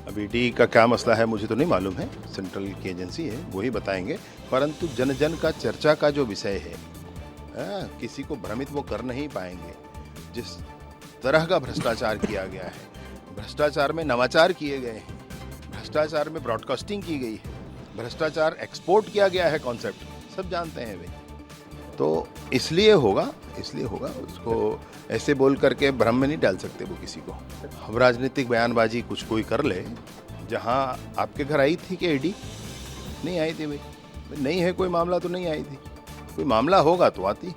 अब ईडी का क्या मसला है मुझे तो नहीं मालूम है, सेंट्रल की एजेंसी है, वही बताएंगे। परंतु जन जन का चर्चा का जो विषय है, किसी को भ्रमित वो कर नहीं पाएंगे। जिस तरह का भ्रष्टाचार किया गया है, भ्रष्टाचार में नवाचार किए गए हैं, भ्रष्टाचार में ब्रॉडकास्टिंग की गई है, भ्रष्टाचार एक्सपोर्ट किया गया है, कॉन्सेप्ट सब जानते हैं भाई। तो इसलिए होगा उसको ऐसे बोल करके भ्रम में नहीं डाल सकते वो किसी को। अब राजनीतिक बयानबाजी कुछ कोई कर ले। जहां आपके घर आई थी कि ईडी नहीं आई थी भाई? नहीं है कोई मामला तो नहीं आई थी, कोई मामला होगा तो आती।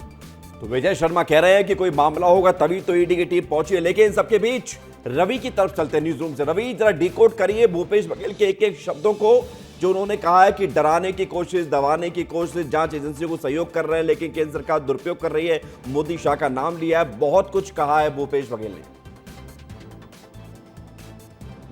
तो विजय शर्मा कह रहे हैं कि कोई मामला होगा तभी तो ईडी की टीम पहुंची है। लेकिन इन सबके बीच रवि की तरफ चलते हैं न्यूज रूम से। रवि, जरा डिकोड करिए भूपेश बघेल के एक एक शब्दों को, जो उन्होंने कहा है कि डराने की कोशिश, दबाने की कोशिश, जांच एजेंसियों को सहयोग कर रहे हैं लेकिन केंद्र सरकार दुरुपयोग कर रही है, मोदी शाह का नाम लिया है, बहुत कुछ कहा है भूपेश बघेल ने।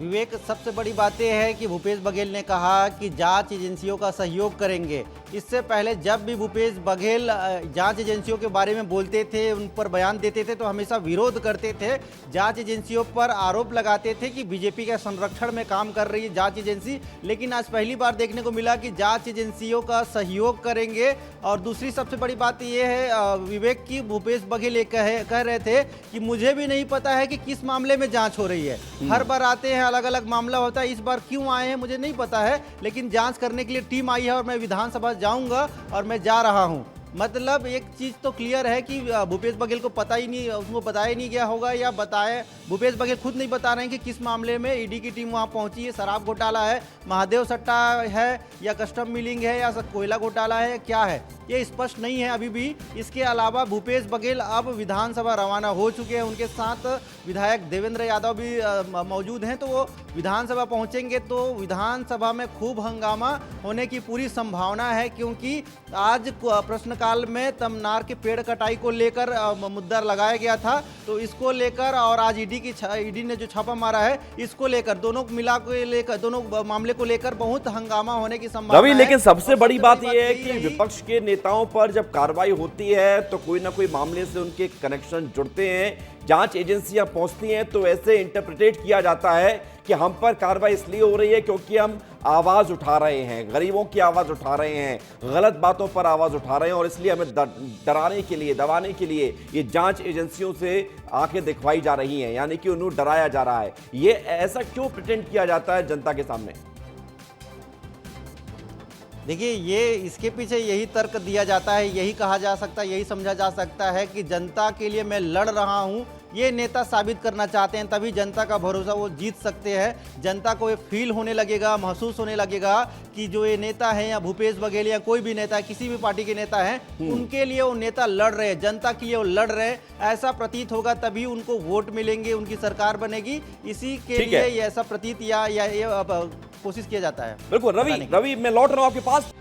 विवेक, सबसे बड़ी बात यह है कि भूपेश बघेल ने कहा कि जांच एजेंसियों का सहयोग करेंगे। इससे पहले जब भी भूपेश बघेल जांच एजेंसियों के बारे में बोलते थे, उन पर बयान देते थे, तो हमेशा विरोध करते थे, जांच एजेंसियों पर आरोप लगाते थे कि बीजेपी के संरक्षण में काम कर रही है जांच एजेंसी। लेकिन आज पहली बार देखने को मिला कि जांच एजेंसियों का सहयोग करेंगे। और दूसरी सबसे बड़ी बात यह है विवेक की, भूपेश बघेल ये कह रहे थे कि मुझे भी नहीं पता है कि किस मामले में जाँच हो रही है। हर बार आते हैं, अलग अलग मामला होता है, इस बार क्यों आए हैं मुझे नहीं पता है, लेकिन जांच करने के लिए टीम आई है और मैं विधानसभा जाऊंगा और मैं जा रहा हूं। मतलब एक चीज तो क्लियर है कि भूपेश बघेल को पता ही नहीं, उसको बताया नहीं गया होगा, या बताए भूपेश बघेल खुद नहीं बता रहे हैं कि किस मामले में ईडी की टीम वहां पहुंची है। शराब घोटाला है, महादेव सट्टा है, या कस्टम मिलिंग है, या कोयला घोटाला है, क्या है ये स्पष्ट नहीं है अभी भी। इसके अलावा भूपेश बघेल अब विधानसभा रवाना हो चुके हैं, उनके साथ विधायक देवेंद्र यादव भी मौजूद हैं। तो वो विधानसभा पहुंचेंगे तो विधानसभा में खूब हंगामा होने की पूरी संभावना है, क्योंकि आज प्रश्नकाल में तमनार के पेड़ कटाई को लेकर मुद्दा लगाया गया था। तो इसको लेकर और आज ईडी ने जो छापा मारा है, इसको लेकर दोनों मामले को लेकर बहुत हंगामा होने की संभावना रवि, है। लेकिन सबसे बड़ी बात यह है कि विपक्ष के नेताओं पर जब कार्रवाई होती है तो कोई ना कोई मामले से उनके कनेक्शन जुड़ते हैं, जांच एजेंसियां पहुंचती हैं तो ऐसे इंटरप्रिटेट किया जाता है कि हम पर कार्रवाई इसलिए हो रही है क्योंकि हम आवाज उठा रहे हैं, गरीबों की आवाज उठा रहे हैं, गलत बातों पर आवाज उठा रहे हैं, और इसलिए हमें डराने के लिए, दबाने के लिए ये जांच एजेंसियों से आंखें दिखवाई जा रही हैं, यानी कि उन्हें डराया जा रहा है। ये ऐसा क्यों प्रिटेंड किया जाता है जनता के सामने? देखिए, ये इसके पीछे यही तर्क दिया जाता है, यही कहा जा सकता है, यही समझा जा सकता है कि जनता के लिए मैं लड़ रहा हूं, ये नेता साबित करना चाहते हैं, तभी जनता का भरोसा वो जीत सकते हैं। जनता को ये फील होने लगेगा, महसूस होने लगेगा कि जो ये नेता है, या भूपेश बघेल या कोई भी नेता, किसी भी पार्टी के नेता हैं, उनके लिए वो नेता लड़ रहे हैं, जनता के लिए वो लड़ रहे हैं, ऐसा प्रतीत होगा, तभी उनको वोट मिलेंगे, उनकी सरकार बनेगी। इसी के लिए ये ऐसा प्रतीत या कोशिश किया जाता है। बिल्कुल रवि, मैं लौट रहा हूं आपके पास।